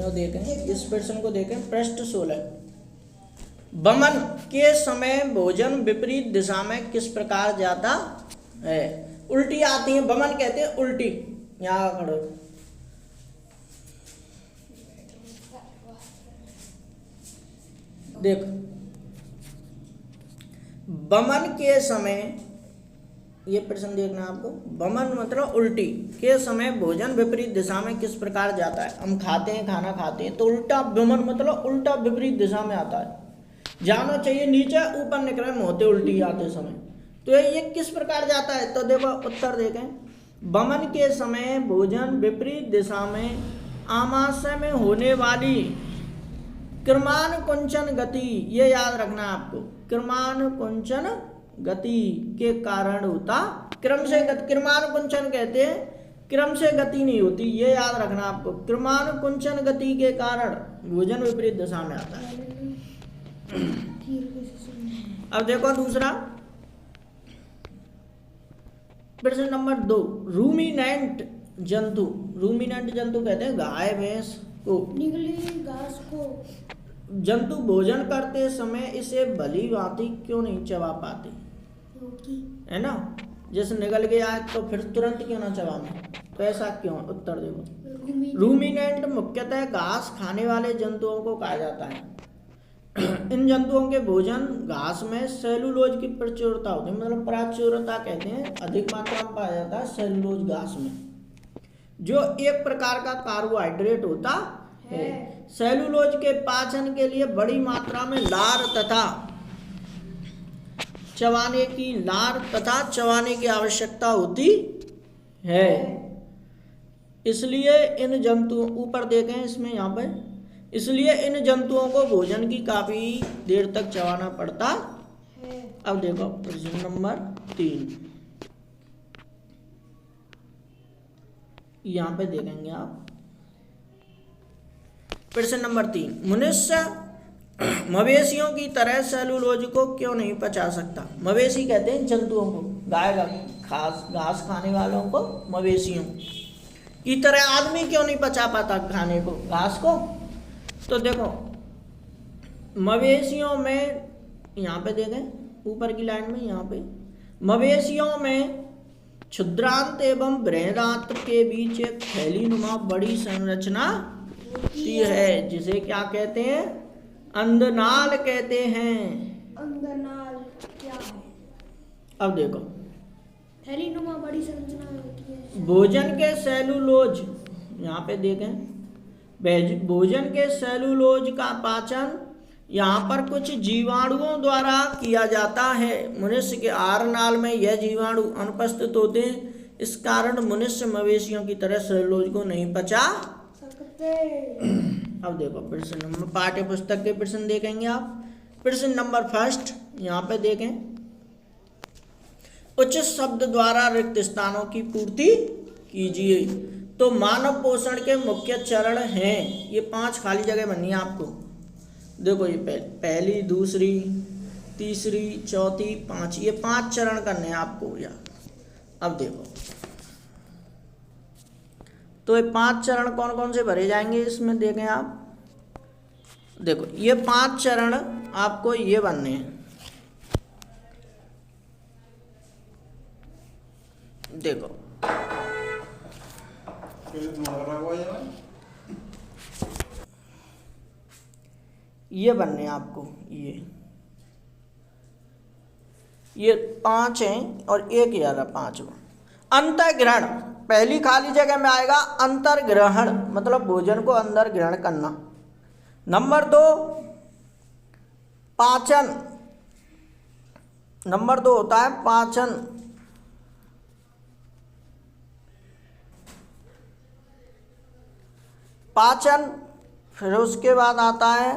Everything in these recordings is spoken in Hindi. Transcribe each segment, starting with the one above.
यो देखें, इस प्रश्न को देखें, पृष्ठ 16। वमन के समय भोजन विपरीत दिशा में किस प्रकार जाता है? उल्टी आती है, वमन कहते हैं उल्टी। यहाँ खड़ो, देखो, वमन के समय, ये प्रश्न देखना आपको, वमन मतलब उल्टी के समय भोजन विपरीत दिशा में किस प्रकार जाता है? हम खाते हैं, खाना खाते हैं तो उल्टा वमन मतलब उल्टा विपरीत दिशा में आता है। जाना चाहिए नीचे, ऊपर निकल रहे होते उल्टी आते समय, तो ये किस प्रकार जाता है? तो देखो उत्तर देखें, वमन के समय भोजन विपरीत दिशा में आमाशय में होने वाली क्रमानुकुंचन गति, ये याद रखना आपको, क्रमानुकुंचन गति के कारण होता। क्रम से गति, क्रमानुकुंचन कहते हैं, क्रम से गति नहीं होती, ये याद रखना आपको। क्रमानुकुंचन गति के कारण भोजन विपरीत दिशा में आता है। अब देखो दूसरा प्रश्न नंबर 2। रूमिनेंट जंतु, रूमिनेंट जंतु कहते हैं गाय भैंस को, निगली घास को जंतु भोजन करते समय इसे भली भांति क्यों नहीं चबा पाते? है ना, जैसे निगल गया तो फिर तुरंत क्यों ना चबाना, तो ऐसा क्यों? उत्तर देखो, रूमिनेंट मुख्यतः घास खाने वाले जंतुओं को कहा जाता है। इन जंतुओं के भोजन घास में सेलुलोज की प्रचुरता होती है, मतलब प्राचुरता कहते हैं, अधिक मात्रा में पाया जाता है सेलुलोज घास में, जो एक प्रकार का कार्बोहाइड्रेट होता है। सेलुलोज के पाचन के लिए बड़ी मात्रा में लार तथा चबाने की आवश्यकता होती है। इसलिए इन जंतुओं, ऊपर देखें इसमें यहाँ पे, इसलिए इन जंतुओं को भोजन की काफी देर तक चबाना पड़ता है। अब देखो प्रश्न नंबर 3, यहाँ पे देखेंगे आप, प्रश्न नंबर 3, मनुष्य मवेशियों की तरह सेलुलोज को क्यों नहीं पचा सकता? मवेशी कहते हैं जंतुओं को, गाय घास खाने वालों को मवेशियों की तरह आदमी क्यों नहीं पचा पाता खाने को, घास को? तो देखो मवेशियों में, यहाँ पे देखें ऊपर की लाइन में, यहाँ पे मवेशियों में क्षुद्रांत एवं बृहदांत के बीच एक थैलीनुमा बड़ी संरचना होती है, जिसे क्या कहते हैं? अंदनाल कहते हैं। अंदनाल क्या है? अब देखो, थैलीनुमा बड़ी संरचना होती है। भोजन के सेलुलोज, यहाँ पे देखें, भोजन के सेलुलोज का पाचन यहाँ पर कुछ जीवाणुओं द्वारा किया जाता है। मनुष्य के आहार नाल में यह जीवाणु अनुपस्थित होते हैं, इस कारण मनुष्य मवेशियों की तरह सेलुलोज को नहीं पचा सकते। अब देखो प्रश्न नंबर, पाठ्य पुस्तक के प्रश्न देखेंगे आप। प्रश्न नंबर 1 यहाँ पे देखें, उचित शब्द द्वारा रिक्त स्थानों की पूर्ति कीजिए। तो मानव पोषण के मुख्य चरण हैं, ये 5 खाली जगह बननी है आपको। देखो ये पहली, दूसरी, तीसरी, चौथी, 5, ये 5 चरण करने हैं आपको यार। अब देखो, तो ये 5 चरण कौन कौन से भरे जाएंगे इसमें देखें आप। देखो ये 5 चरण आपको ये बनने हैं। देखो ये बनने आपको, ये 5 हैं और एक ये रहा 5वां। अंतर्ग्रहण, पहली खाली जगह में आएगा अंतर्ग्रहण, मतलब भोजन को अंदर ग्रहण करना। नंबर 2 पाचन, नंबर 2 होता है पाचन। पाचन, फिर उसके बाद आता है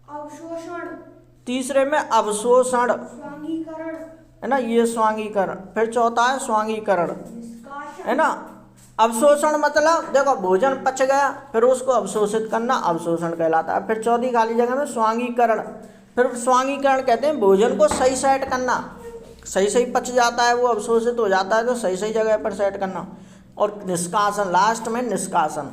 अवशोषण, तीसरे में अवशोषण, स्वांगीकरण, है ना, ये स्वांगीकरण। फिर चौथा है स्वांगीकरण, है ना। अवशोषण मतलब देखो भोजन पच गया, फिर उसको अवशोषित करना अवशोषण कहलाता है। फिर चौथी खाली जगह में स्वांगीकरण, फिर स्वांगीकरण कहते हैं भोजन को सही सेट करना, सही सही पच जाता है, वो अवशोषित हो जाता है तो सही सही जगह पर सेट करना। और निष्कासन, लास्ट में निष्कासन।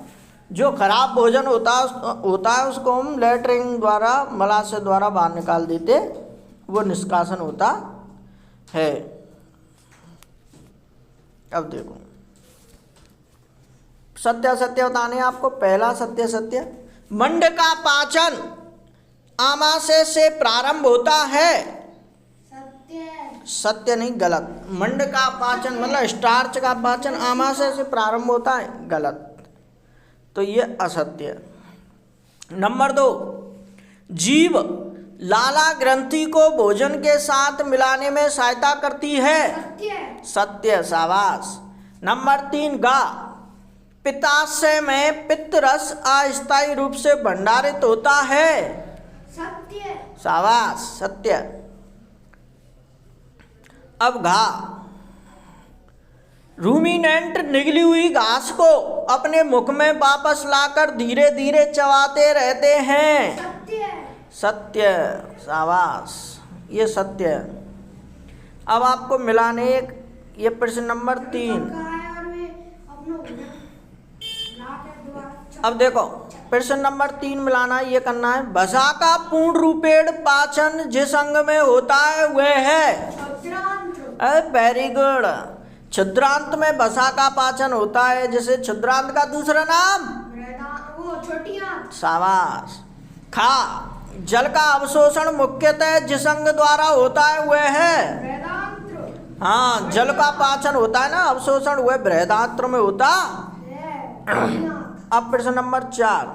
जो खराब भोजन होता है उसको हम लेटरिन द्वारा मलाशय द्वारा बाहर निकाल देते, वो निष्कासन होता है। अब देखो सत्य असत्य बताने आपको। पहला सत्य सत्य, मंड का पाचन आमाशय से प्रारंभ होता है। सत्य नहीं, गलत। मंड का पाचन मतलब स्टार्च का पाचन आमाशय से प्रारंभ होता है, गलत, तो ये असत्य। नंबर 2, जीभ लाला ग्रंथि को भोजन के साथ मिलाने में सहायता करती है। सत्य, शाबाश। नंबर 3, गा पित्ताशय में पित्त रस अस्थायी रूप से भंडारित होता है। सत्य, शाबाश, सत्य। अब घा, रूमिनेंट निगली हुई घास को अपने मुख में वापस लाकर धीरे धीरे चबाते रहते हैं। सत्य, शाबाश, ये सत्य। अब आपको मिलाने ये प्रश्न नंबर 3। अब देखो प्रश्न नंबर 3 मिलाना, ये करना है। भसा का पूर्ण रूपेण पाचन जिस अंग में होता है वह है, वेरी गुड, छिद्रांत में भसा का पाचन होता है। जैसे छिद्रांत का दूसरा नाम शाबाश। खा, जल का अवशोषण मुख्यतः जिस अंग द्वारा होता है वह है, हाँ, जल का पाचन होता है ना, अवशोषण, वह बृहदात्र में होता। अब प्रश्न नंबर 4,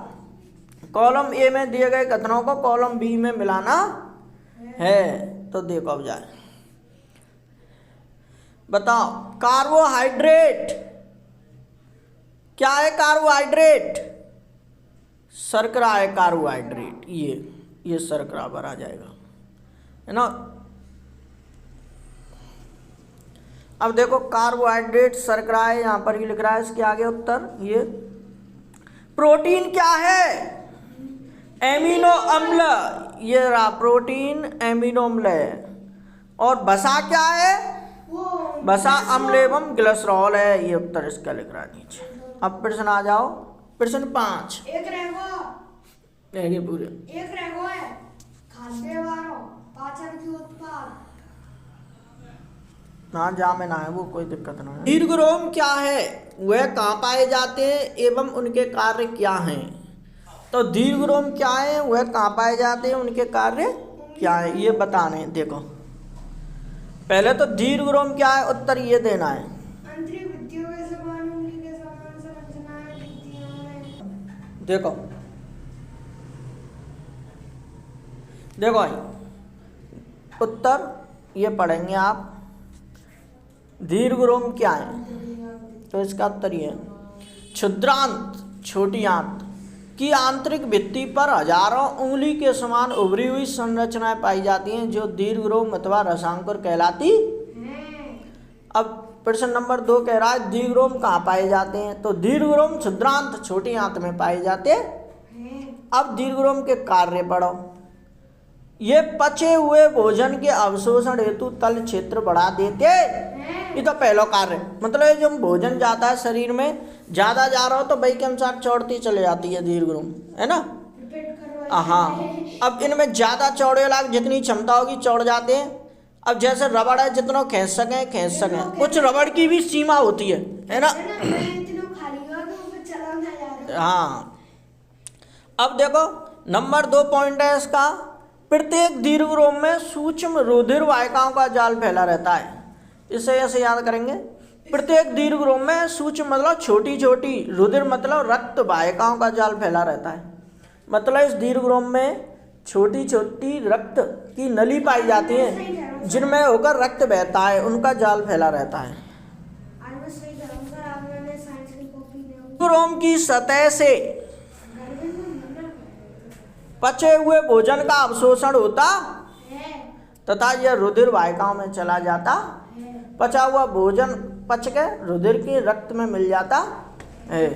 कॉलम ए में दिए गए कथनों को कॉलम बी में मिलाना है। तो देखो अब जाए, बताओ कार्बोहाइड्रेट क्या है? कार्बोहाइड्रेट शर्करा है। कार्बोहाइड्रेट ये शर्करा पर आ जाएगा, है ना। अब देखो कार्बोहाइड्रेट शर्करा है, यहाँ पर ही लिख रहा है, इसके आगे उत्तर। ये प्रोटीन क्या है? एमिनो अम्ल, ये रहा प्रोटीन, एमिनो अम्ल है। और वसा क्या है? वसा अम्ल एवं ग्लिसरॉल है, ये उत्तर इसका लिख रहा है नीचे। अब प्रश्न आ जाओ, प्रश्न 5। एक रहेंगे पूरे, एक रेगो है खाद्य पाचन की उत्पाद। हाँ, जा में ना है वो, कोई दिक्कत ना है। दीर्घरोम क्या है? वह कहाँ पाए जाते हैं एवं उनके कार्य क्या हैं? तो दीर्घरोम क्या है, वह कहाँ पाए जाते हैं, उनके कार्य क्या है, ये बताने। देखो पहले तो दीर्घरोम क्या है, उत्तर ये देना है। आंतरिक भित्तियों के समान उंगली के समान संरचनाएं भित्तियों में। देखो भाई, उत्तर ये पढ़ेंगे आप। दीर्घरोम क्या है, तो इसका उत्तर ये है, क्षुद्रांत, छोटी आंत की आंतरिक भित्ति पर हजारों उंगली के समान उभरी हुई संरचनाएं पाई जाती हैं जो दीर्घरोम अथवा रसांकुर कहलाती। अब प्रश्न नंबर 2 कह रहा है दीर्घरोम कहाँ पाए जाते हैं? तो दीर्घरोम क्षुद्रांत, छोटी आंत में पाए जाते। अब दीर्घरोम के कार्य पढ़ो। ये पचे हुए भोजन के अवशोषण हेतु तल क्षेत्र बढ़ा देते। ये तो पहला कार्य, मतलब जब भोजन जाता है शरीर में, ज्यादा जा रहा हो तो वही के अनुसार चौड़ती चले जाती है दीर्घरोम, है ना। हाँ, अब इनमें ज्यादा चौड़े लाग जितनी क्षमता होगी चौड़ जाते हैं। अब जैसे रबड़ है, जितना खींच सकें, कुछ रबड़ की भी सीमा होती है ना। हाँ, अब देखो नंबर 2 पॉइंट है इसका, प्रत्येक दीर्घरोम में सूक्ष्म रुधिर वाहिकाओं का जाल फैला रहता है। इसे ऐसे याद करेंगे, प्रत्येक दीर्घरोम में सूक्ष्म मतलब छोटी छोटी, रुधिर मतलब रक्त वाहिकाओं का जाल फैला रहता है। मतलब इस दीर्घरोम में छोटी छोटी रक्त की नली पाई जाती है जिनमें होकर रक्त बहता है, उनका जाल फैला रहता है। दीर्घरोम की सतह से पचे हुए भोजन का अवशोषण होता तथा यह रुधिर वाहिकाओं में चला जाता। पचा हुआ भोजन पच के रुधिर के रक्त में मिल जाता है।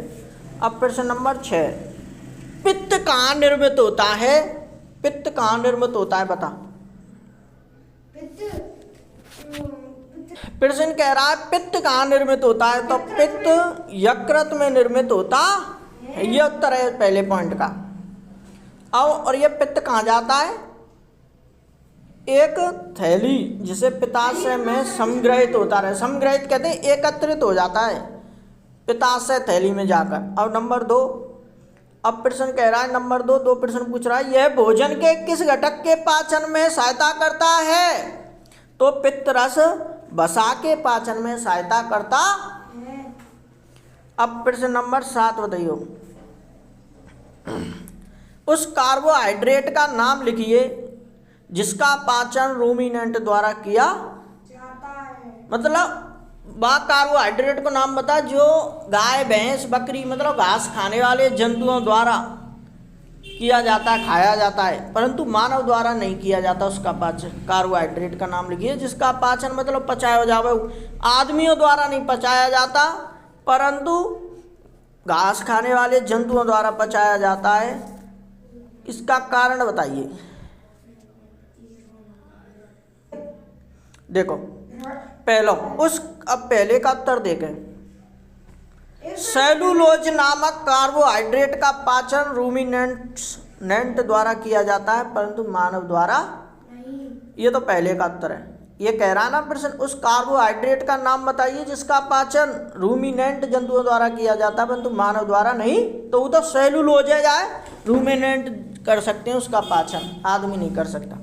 अब प्रश्न नंबर 6, पित्त कहाँ निर्मित होता है? पित्त कहाँ निर्मित होता है, बता। प्रश्न कह रहा है पित्त कहाँ निर्मित होता है, तो पित्त यकृत में निर्मित होता ये उत्तर है पहले पॉइंट का। अब और ये पित्त कहाँ जाता है? एक थैली जिसे पित्ताशय में संग्रहित होता रहे, संग्रहित कहते हैं एकत्रित हो जाता है पित्ताशय थैली में जाकर। अब नंबर 2, अब प्रश्न कह रहा है नंबर 2 प्रश्न पूछ रहा है, यह भोजन के किस घटक के पाचन में सहायता करता है? तो पित्त रस वसा के पाचन में सहायता करता। अब प्रश्न नंबर 7 बताइए, उस कार्बोहाइड्रेट का नाम लिखिए जिसका पाचन रूमिनेंट द्वारा किया जाता है। मतलब वह कार्बोहाइड्रेट को नाम बता जो गाय भैंस बकरी मतलब घास खाने वाले जंतुओं द्वारा किया जाता है, खाया जाता है, परंतु मानव द्वारा नहीं किया जाता उसका पाचन। कार्बोहाइड्रेट का नाम लिखिए जिसका पाचन मतलब पचाया हो जावे, आदमियों द्वारा नहीं पचाया जाता परंतु घास खाने वाले जंतुओं द्वारा पचाया जाता है। इसका कारण बताइए। देखो पहला अब पहले का उत्तर देखें, सेलुलोज नामक कार्बोहाइड्रेट का पाचन रूमिनेंट द्वारा किया जाता है परंतु मानव द्वारा नहीं। ये तो पहले का उत्तर है। ये कह रहा ना प्रश्न, उस कार्बोहाइड्रेट का नाम बताइए जिसका पाचन रूमिनेंट जंतुओं द्वारा किया जाता है परंतु मानव द्वारा नहीं, तो वो तो सेलुलोज है, जाए रूमिनेंट कर सकते हैं उसका पाचन, आदमी नहीं कर सकता।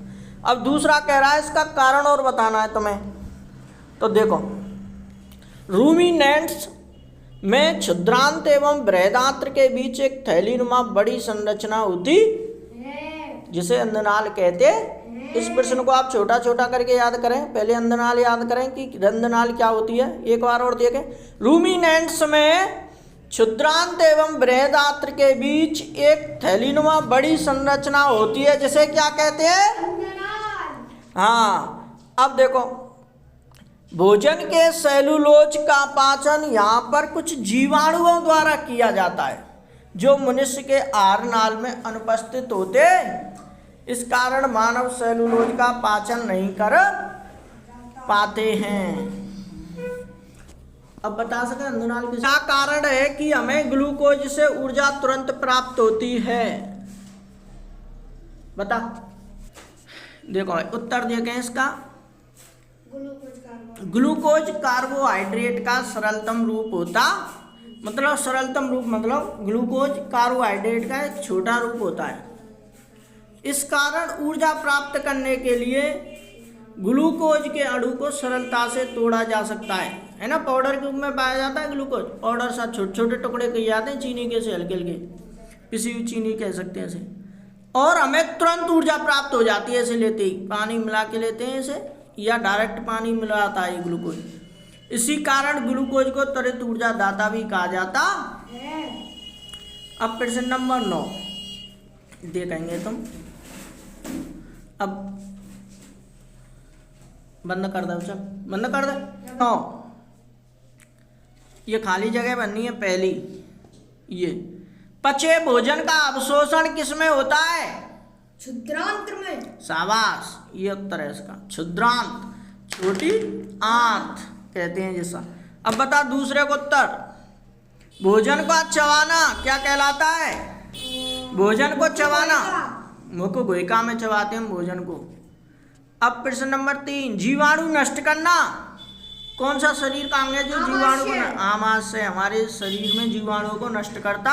अब दूसरा कह रहा है इसका कारण और बताना है तुम्हें। तो देखो रूमिनेंट्स में क्षुद्रांत एवं बृहदांत्र के बीच एक थैलीनुमा बड़ी संरचना होती जिसे अंधनाल कहते। इस प्रश्न को आप छोटा छोटा करके याद करें, पहले अंधनाल याद करें कि अंधनाल क्या होती है। एक बार और देखें, रूमिनेंट्स में क्षुद्रांत एवं बृहदांत्र के बीच एक थैलीनुमा बड़ी संरचना होती है जिसे क्या कहते हैं? हाँ, अब देखो भोजन के सेलुलोज का पाचन यहाँ पर कुछ जीवाणुओं द्वारा किया जाता है जो मनुष्य के आहार नाल में अनुपस्थित होते, इस कारण मानव सेलुलोज का पाचन नहीं कर पाते हैं। अब बता सके अंधनाल क्या कारण है कि हमें ग्लूकोज से ऊर्जा तुरंत प्राप्त होती है? बता, देखो उत्तर देखें इसका। ग्लूकोज कार्बोहाइड्रेट का सरलतम रूप होता, मतलब सरलतम रूप मतलब ग्लूकोज कार्बोहाइड्रेट का एक छोटा रूप होता है। इस कारण ऊर्जा प्राप्त करने के लिए ग्लूकोज के अणु को सरलता से तोड़ा जा सकता है ना। पाउडर के रूप में पाया जाता है ग्लूकोज, पाउडर सा छोटे छोटे टुकड़े किए जाते हैं चीनी के से, हल्के हल्के पिसी हुई चीनी कह सकते हैं इसे, और हमें तुरंत ऊर्जा प्राप्त हो जाती है इसे लेते ही। पानी मिला के लेते हैं इसे या डायरेक्ट पानी मिलाता है ग्लूकोज, इसी कारण ग्लूकोज को त्वरित ऊर्जा दाता भी कहा जाता है। अब प्रश्न नंबर 9 देखेंगे तुम। अब बंद कर दो, चल बंद कर दे। 9 ये खाली जगह बननी है पहली। ये पचे भोजन का अवशोषण किस में होता है? क्षुद्रांत में। शाबाश, ये उत्तर है इसका, क्षुद्रांत, छोटी आंत कहते हैं जैसा। अब बता दूसरे को उत्तर। भोजन को चबाना क्या कहलाता है? भोजन को चबाना, मुख गुहिका में चबाते हैं भोजन को। अब प्रश्न नंबर 3, जीवाणु नष्ट करना कौन सा शरीर का अंग है जो जीवाणु को? आमाशय हमारे शरीर में जीवाणुओं को नष्ट करता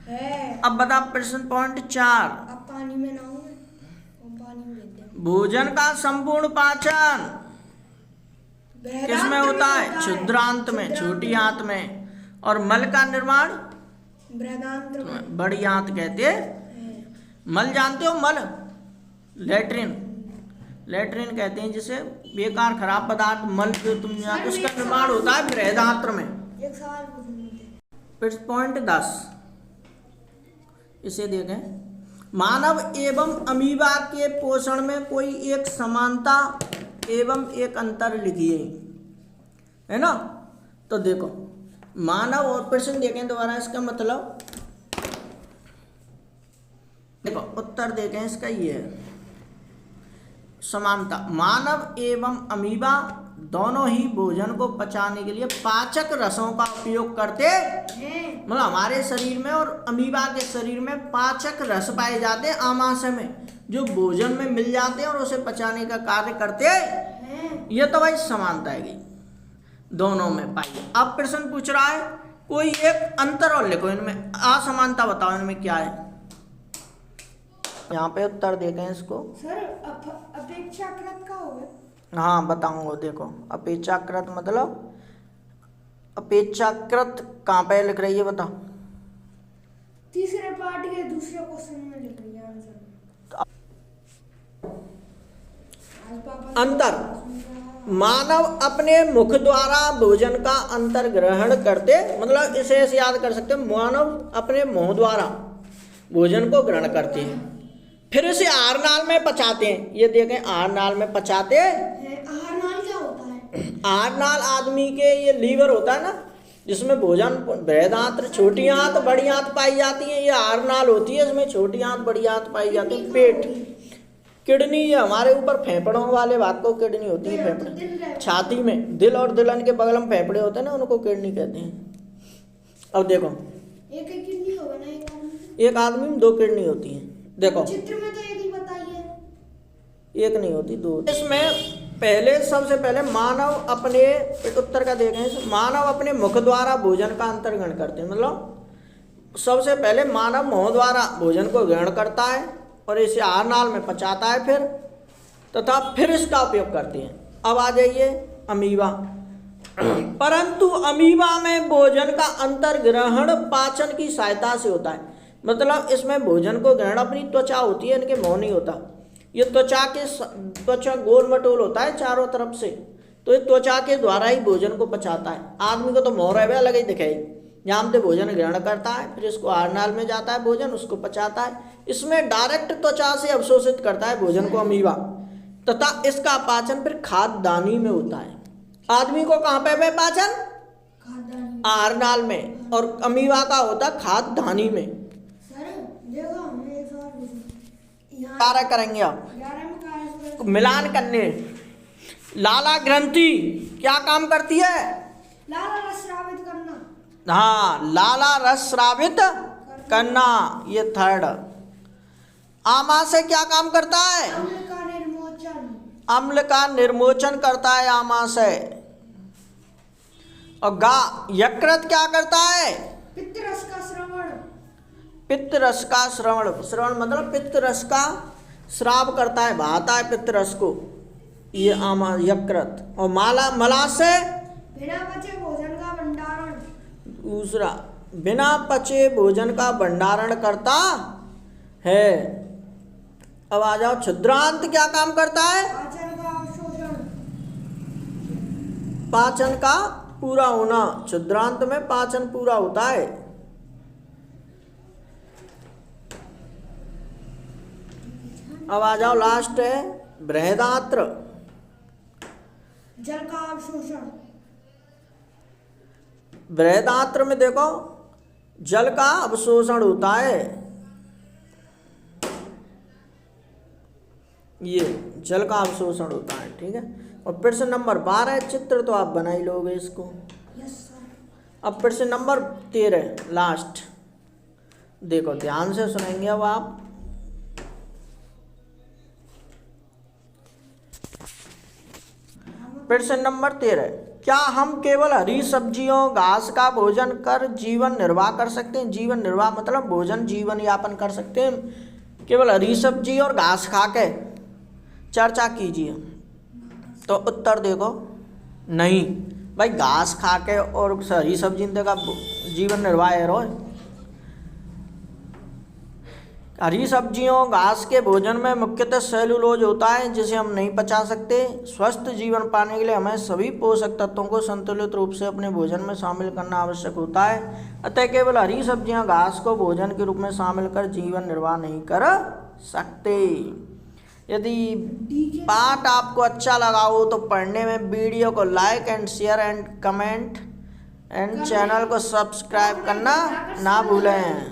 है। अब बता प्रश्न पॉइंट 4, अब पानी में ना हूं, पानी में लेते हैं। भोजन का संपूर्ण पाचन किसमें होता है? क्षुद्रांत में, छोटी आंत में। और मल का निर्माण बृहदांत्र में, बड़ी आंत कहते हैं। मल जानते हो? मल लैट्रिन, लैट्रिन कहते हैं जिसे बेकार खराब पदार्थ मल जो तुम जानते, उसका निर्माण होता है बृहदांत्र में। एक सवाल पूछना। फिर पॉइंट 10 इसे देखें, मानव एवं अमीबा के पोषण में कोई एक समानता एवं एक अंतर लिखिए, है ना। तो देखो मानव और प्रश्न देखें दोबारा, इसका मतलब देखो उत्तर देखें इसका, ये है समानता। मानव एवं अमीबा दोनों ही भोजन को पचाने के लिए पाचक रसों का उपयोग करते हैं। मतलब हमारे शरीर में और अमीबा के शरीर में पाचक रस पाए जाते हैं आमाशय में, जो भोजन में मिल जाते हैं और उसे पचाने का कार्य करते हैं। ये तो भाई समानता है दोनों में पाई। अब प्रश्न पूछ रहा है कोई एक अंतर और लिखो, इनमें असमानता बताओ, इनमें क्या है। यहाँ पे उत्तर देते हैं इसको। सर अपेक्षाकृत का होगा। हाँ बताऊंगा, देखो अपेक्षाकृत मतलब अपेक्षाकृत कहाँ पे लिख रही है बताओ। तीसरे पार्ट के दूसरे क्वेश्चन में लिख रही है आंसर। अंतर, मानव अपने मुख द्वारा भोजन का अंतर ग्रहण करते, मतलब इसे ऐसे याद कर सकते हैं, मानव अपने मुंह द्वारा भोजन को ग्रहण करते हैं, फिर इसे आहारनाल में पचाते हैं। ये देखें आहारनाल में पचाते हैं। आहारनाल क्या होता है? आहारनाल आदमी के ये लीवर होता है ना, जिसमें भोजन बृहदांत्र छोटी आंत बड़ी आंत पाई जाती है, ये आहारनाल होती है, इसमें छोटी आंत बड़ी आंत पाई जाती है। पेट, किडनी, ये हमारे ऊपर फेफड़ों वाले भाग को किडनी होती है, फेफड़े छाती में, दिल और दिलन के बगल में फेफड़े होते हैं ना, उनको किडनी कहते हैं। अब देखो एक किडनी होगा ना एक आदमी में 2 किडनी होती है। देखो चित्र में तो एक ही बताइए। एक नहीं होती 2। इसमें पहले सबसे पहले मानव अपने उत्तर का देखें, मानव अपने मुख द्वारा भोजन का अंतर ग्रहण करते हैं, मतलब सबसे पहले मानव मुंह द्वारा भोजन को ग्रहण करता है और इसे आहारनाल में पचाता है, फिर इसका उपयोग करते हैं। अब आ जाइए अमीबा। परंतु अमीबा में भोजन का अंतर ग्रहण पाचन की सहायता से होता है, मतलब इसमें भोजन को ग्रहण अपनी त्वचा होती है, इनके मुंह नहीं होता। ये त्वचा गोल मटोल होता है चारों तरफ से, तो ये त्वचा के द्वारा ही भोजन को पचाता है। आदमी को तो मुंह रहे अलग ही दिखाई, जहाँ से भोजन ग्रहण करता है, फिर इसको आहारनाल में जाता है भोजन, उसको पचाता है। इसमें डायरेक्ट त्वचा से अवशोषित करता है भोजन को अमीबा, तथा इसका पाचन फिर खाद्यदानी में होता है। आदमी को कहाँ पे पाचन? आहारनाल में, और अमीबा का होता है खाद्यदानी में। कार्य करेंगे आप मिलान करने। लाला ग्रंथि क्या काम करती है? लाला रस स्रावित करना। हाँ, लाला रस स्रावित करना, ये थर्ड। आमाशय क्या काम करता है? अम्ल का निर्मोचन। अम्ल का निर्मोचन करता है आमाशय। और यकृत क्या करता है? पित्त रस का श्रवण। पित्त रस का श्रवण, श्रवण मतलब पित्त रस का श्राव करता है, बहाता है पित्त रस को, ये यकृत। और मलाशय बिना पचे भोजन का भंडारण। दूसरा, बिना पचे भोजन का भंडारण करता है। अब आ जाओ छिद्रांत क्या काम करता है? पाचन का अवशोषण। पाचन का पूरा होना, छिद्रांत में पाचन पूरा होता है। अब आ जाओ लास्ट है बृहदांत्र, जल का अवशोषण। बृहदांत्र में देखो जल का अवशोषण होता है, ये जल का अवशोषण होता है, ठीक है। और प्रश्न नंबर 12 चित्र तो आप बना ही लोगे इसको। Yes sir. अब प्रश्न नंबर 13 लास्ट, देखो ध्यान से सुनेंगे अब आप। प्रश्न नंबर 13, क्या हम केवल हरी सब्जियों घास का भोजन कर जीवन निर्वाह कर सकते हैं? जीवन निर्वाह मतलब भोजन जीवन यापन कर सकते हैं केवल हरी सब्जी और घास खा के? चर्चा कीजिए। तो उत्तर देखो नहीं भाई, घास खा के और हरी सब्जी का जीवन निर्वाह है रो। हरी सब्जियों घास के भोजन में मुख्यतः सेलुलोज होता है जिसे हम नहीं पचा सकते। स्वस्थ जीवन पाने के लिए हमें सभी पोषक तत्वों को संतुलित रूप से अपने भोजन में शामिल करना आवश्यक होता है। अतः केवल हरी सब्जियां घास को भोजन के रूप में शामिल कर जीवन निर्वाह नहीं कर सकते। यदि पाठ आपको अच्छा लगा हो तो पढ़ने में वीडियो को like and share and comment and channel को सब्सक्राइब करना ना भूलें।